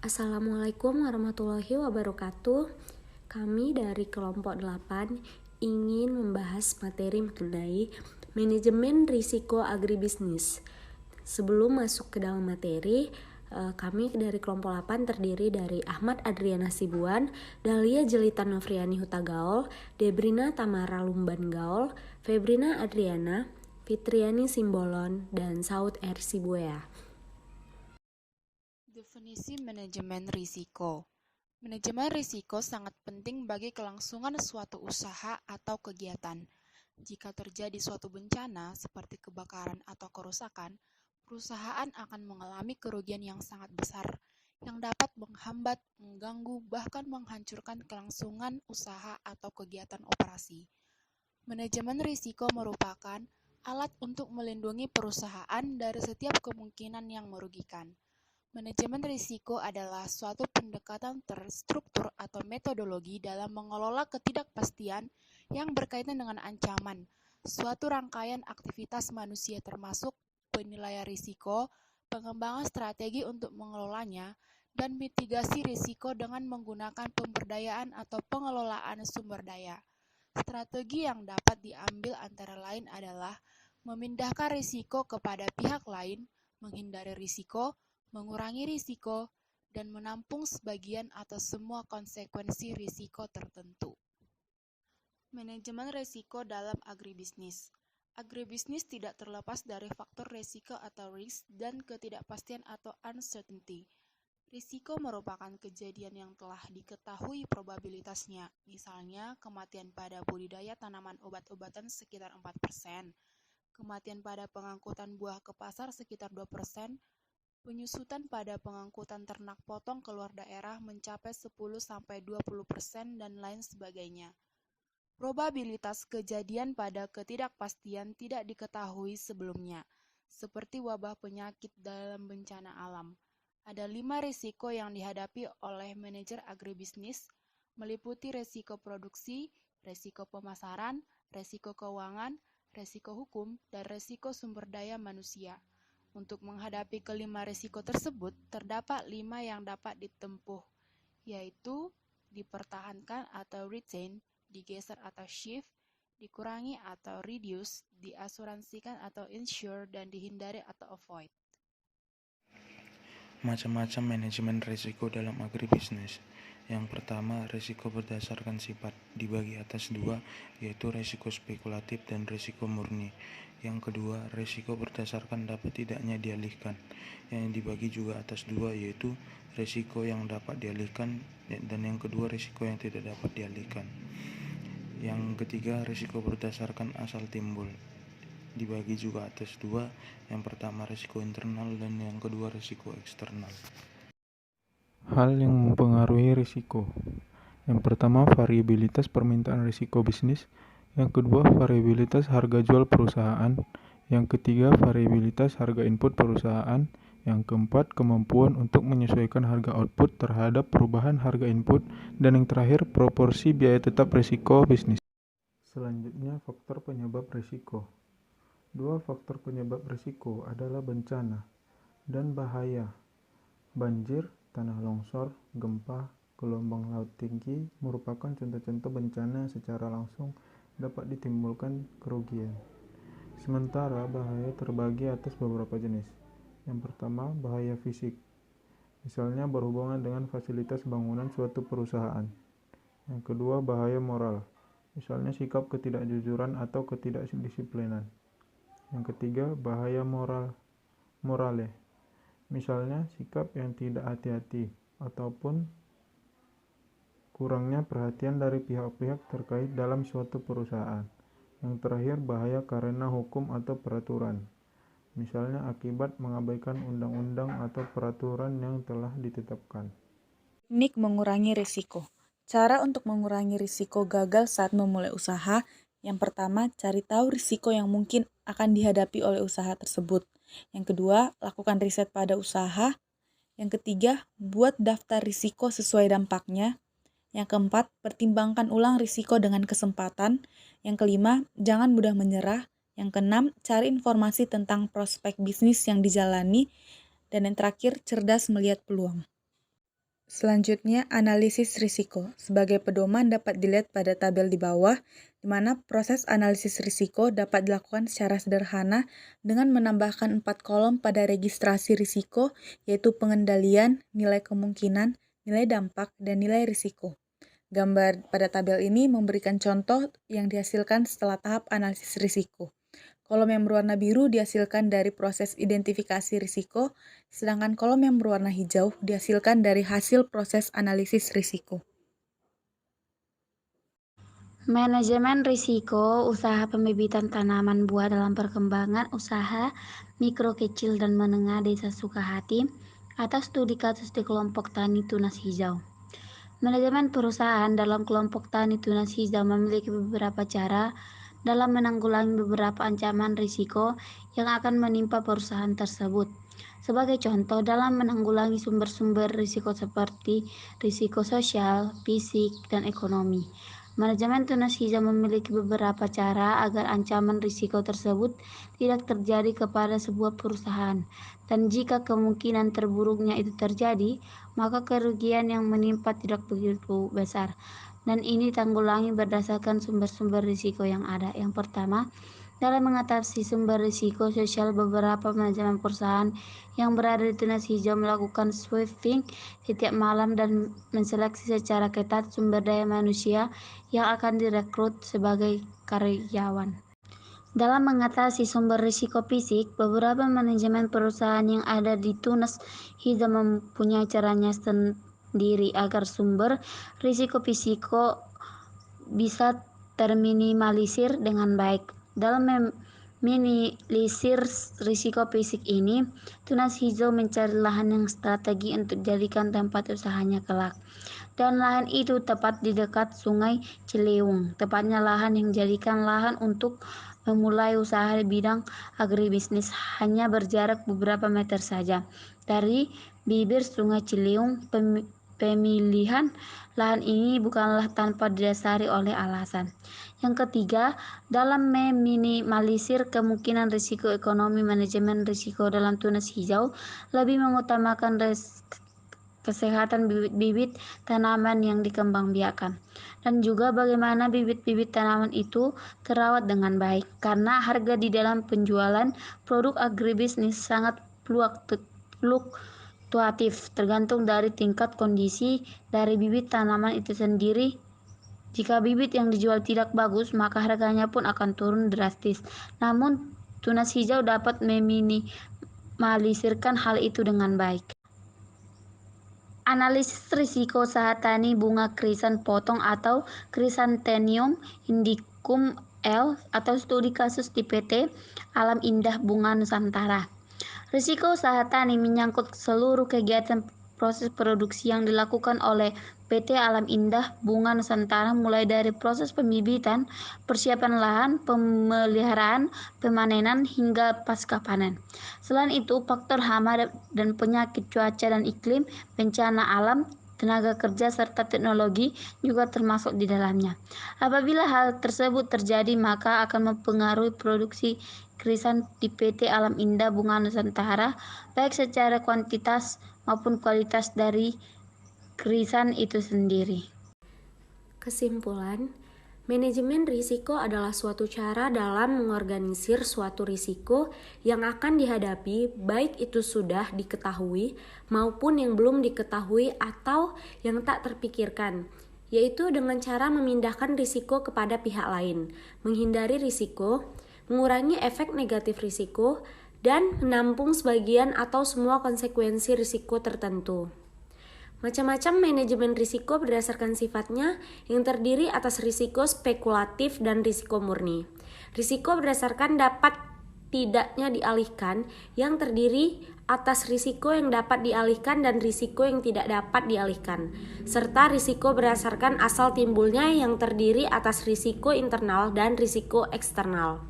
Assalamualaikum warahmatullahi wabarakatuh. Kami dari kelompok 8 ingin membahas materi mengenai manajemen risiko agribisnis. Sebelum masuk ke dalam materi, kami dari kelompok 8 terdiri dari Ahmad Adriana Sibuan, Dahlia Jelita Novriani Hutagaol, Debrina Tamara Lumban Gaol, Febrina Adriana, Fitriani Simbolon, dan Saud R. Sibuea. Definisi manajemen risiko. Manajemen risiko sangat penting bagi kelangsungan suatu usaha atau kegiatan. Jika terjadi suatu bencana seperti kebakaran atau kerusakan, perusahaan akan mengalami kerugian yang sangat besar yang dapat menghambat, mengganggu, bahkan menghancurkan kelangsungan usaha atau kegiatan operasi. Manajemen risiko merupakan alat untuk melindungi perusahaan dari setiap kemungkinan yang merugikan. Manajemen risiko adalah suatu pendekatan terstruktur atau metodologi dalam mengelola ketidakpastian yang berkaitan dengan ancaman, suatu rangkaian aktivitas manusia termasuk penilaian risiko, pengembangan strategi untuk mengelolanya, dan mitigasi risiko dengan menggunakan pemberdayaan atau pengelolaan sumber daya. Strategi yang dapat diambil antara lain adalah memindahkan risiko kepada pihak lain, menghindari risiko, mengurangi risiko, dan menampung sebagian atau semua konsekuensi risiko tertentu. Manajemen risiko dalam agribisnis. Agribisnis tidak terlepas dari faktor risiko atau risk dan ketidakpastian atau uncertainty. Risiko merupakan kejadian yang telah diketahui probabilitasnya, misalnya kematian pada budidaya tanaman obat-obatan sekitar 4%, kematian pada pengangkutan buah ke pasar sekitar 2%, penyusutan pada pengangkutan ternak potong keluar daerah mencapai 10-20%, dan lain sebagainya. Probabilitas kejadian pada ketidakpastian tidak diketahui sebelumnya, seperti wabah penyakit dalam bencana alam. Ada 5 risiko yang dihadapi oleh manajer agribisnis, meliputi risiko produksi, risiko pemasaran, risiko keuangan, risiko hukum, dan risiko sumber daya manusia. Untuk menghadapi kelima risiko tersebut, terdapat 5 yang dapat ditempuh, yaitu dipertahankan atau retain, digeser atau shift, dikurangi atau reduce, diasuransikan atau insure, dan dihindari atau avoid. Macam-macam manajemen risiko dalam agribisnis. Yang pertama, risiko berdasarkan sifat, dibagi atas 2, yaitu risiko spekulatif dan risiko murni. Yang kedua, risiko berdasarkan dapat tidaknya dialihkan, yang dibagi juga atas 2, yaitu risiko yang dapat dialihkan, dan yang kedua risiko yang tidak dapat dialihkan. Yang ketiga, risiko berdasarkan asal timbul, dibagi juga atas 2, yang pertama risiko internal dan yang kedua risiko eksternal. Hal yang mempengaruhi risiko. Yang pertama, variabilitas permintaan risiko bisnis. Yang kedua, variabilitas harga jual perusahaan. Yang ketiga, variabilitas harga input perusahaan. Yang keempat, kemampuan untuk menyesuaikan harga output terhadap perubahan harga input. Dan yang terakhir, proporsi biaya tetap risiko bisnis. Selanjutnya, faktor penyebab risiko. 2 faktor penyebab risiko adalah bencana dan bahaya. Banjir, tanah longsor, gempa, gelombang laut tinggi merupakan contoh-contoh bencana secara langsung dapat ditimbulkan kerugian. Sementara bahaya terbagi atas beberapa jenis. Yang pertama, bahaya fisik. Misalnya berhubungan dengan fasilitas bangunan suatu perusahaan. Yang kedua, bahaya moral. Misalnya sikap ketidakjujuran atau ketidakdisiplinan. Yang ketiga, bahaya morale. Misalnya sikap yang tidak hati-hati ataupun kurangnya perhatian dari pihak-pihak terkait dalam suatu perusahaan. Yang terakhir, bahaya karena hukum atau peraturan. Misalnya akibat mengabaikan undang-undang atau peraturan yang telah ditetapkan. Teknik mengurangi risiko. Cara untuk mengurangi risiko gagal saat memulai usaha. Yang pertama, cari tahu risiko yang mungkin akan dihadapi oleh usaha tersebut. Yang kedua, lakukan riset pada usaha. Yang ketiga, buat daftar risiko sesuai dampaknya. Yang keempat, pertimbangkan ulang risiko dengan kesempatan. Yang kelima, jangan mudah menyerah. Yang keenam, cari informasi tentang prospek bisnis yang dijalani. Dan yang terakhir, cerdas melihat peluang. Selanjutnya, analisis risiko. Sebagai pedoman dapat dilihat pada tabel di bawah, di mana proses analisis risiko dapat dilakukan secara sederhana dengan menambahkan 4 kolom pada registrasi risiko, yaitu pengendalian, nilai kemungkinan, nilai dampak, dan nilai risiko. Gambar pada tabel ini memberikan contoh yang dihasilkan setelah tahap analisis risiko. Kolom yang berwarna biru dihasilkan dari proses identifikasi risiko, sedangkan kolom yang berwarna hijau dihasilkan dari hasil proses analisis risiko. Manajemen risiko usaha pembibitan tanaman buah dalam perkembangan usaha mikro, kecil, dan menengah Desa Sukahati atau studi kasus di kelompok tani tunas hijau. Manajemen perusahaan dalam kelompok tani tunas hijau memiliki beberapa cara dalam menanggulangi beberapa ancaman risiko yang akan menimpa perusahaan tersebut. Sebagai contoh, dalam menanggulangi sumber-sumber risiko seperti risiko sosial, fisik, dan ekonomi. Manajemen tunas hijau memiliki beberapa cara agar ancaman risiko tersebut tidak terjadi kepada sebuah perusahaan. Dan jika kemungkinan terburuknya itu terjadi, maka kerugian yang menimpa tidak begitu besar. Dan ini tanggulangi berdasarkan sumber-sumber risiko yang ada. Yang pertama, dalam mengatasi sumber risiko sosial, beberapa manajemen perusahaan yang berada di tunas hijau melakukan sweeping setiap malam dan menseleksi secara ketat sumber daya manusia yang akan direkrut sebagai karyawan. Dalam mengatasi sumber risiko fisik, beberapa manajemen perusahaan yang ada di tunas hijau mempunyai caranya sendiri agar sumber risiko fisiko bisa terminimalisir dengan baik. Dalam meminimalisir risiko fisik ini, tunas hijau mencari lahan yang strategi untuk dijadikan tempat usahanya kelak. Dan lahan itu tepat di dekat Sungai Ciliwung, tepatnya lahan yang dijadikan lahan untuk memulai usaha di bidang agribisnis, hanya berjarak beberapa meter saja dari bibir Sungai Ciliwung. Pemilihan lahan ini bukanlah tanpa didasari oleh alasan. Yang ketiga, dalam meminimalisir kemungkinan risiko ekonomi, manajemen risiko dalam tunas hijau lebih mengutamakan kesehatan bibit-bibit tanaman yang dikembangbiakan, dan juga bagaimana bibit-bibit tanaman itu terawat dengan baik, karena harga di dalam penjualan produk agribisnis sangat fluktuatif tergantung dari tingkat kondisi dari bibit tanaman itu sendiri. Jika bibit yang dijual tidak bagus, maka harganya pun akan turun drastis. Namun, tunas hijau dapat meminimalisirkan hal itu dengan baik. Analisis risiko usaha tani bunga krisan potong atau Chrysanthemum indicum L atau studi kasus di PT Alam Indah Bunga Nusantara. Risiko usaha tani menyangkut seluruh kegiatan proses produksi yang dilakukan oleh PT Alam Indah Bunga Nusantara, mulai dari proses pembibitan, persiapan lahan, pemeliharaan, pemanenan, hingga pasca panen. Selain itu, faktor hama dan penyakit cuaca dan iklim, bencana alam, tenaga kerja, serta teknologi juga termasuk di dalamnya. Apabila hal tersebut terjadi, maka akan mempengaruhi produksi krisan di PT Alam Indah Bunga Nusantara, baik secara kuantitas maupun kualitas dari krisan itu sendiri. Kesimpulan, manajemen risiko adalah suatu cara dalam mengorganisir suatu risiko yang akan dihadapi, baik itu sudah diketahui maupun yang belum diketahui atau yang tak terpikirkan, yaitu dengan cara memindahkan risiko kepada pihak lain, menghindari risiko, mengurangi efek negatif risiko, dan menampung sebagian atau semua konsekuensi risiko tertentu. Macam-macam manajemen risiko berdasarkan sifatnya yang terdiri atas risiko spekulatif dan risiko murni. Risiko berdasarkan dapat tidaknya dialihkan yang terdiri atas risiko yang dapat dialihkan dan risiko yang tidak dapat dialihkan, serta risiko berdasarkan asal timbulnya yang terdiri atas risiko internal dan risiko eksternal.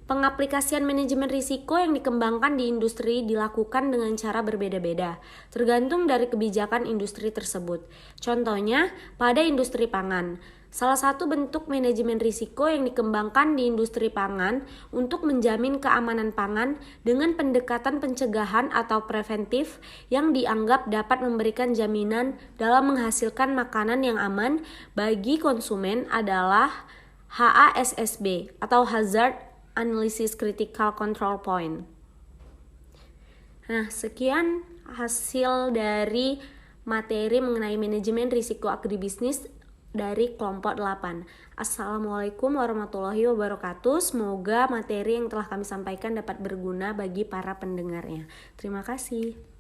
Pengaplikasian manajemen risiko yang dikembangkan di industri dilakukan dengan cara berbeda-beda, tergantung dari kebijakan industri tersebut. Contohnya, pada industri pangan, Salah satu bentuk manajemen risiko yang dikembangkan di industri pangan untuk menjamin keamanan pangan dengan pendekatan pencegahan atau preventif yang dianggap dapat memberikan jaminan dalam menghasilkan makanan yang aman bagi konsumen adalah HASSB atau Hazard Analysis Critical Control Point. Nah, sekian hasil dari materi mengenai manajemen risiko agribisnis dari kelompok 8. Assalamualaikum warahmatullahi wabarakatuh. Semoga materi yang telah kami sampaikan dapat berguna bagi para pendengarnya. Terima kasih.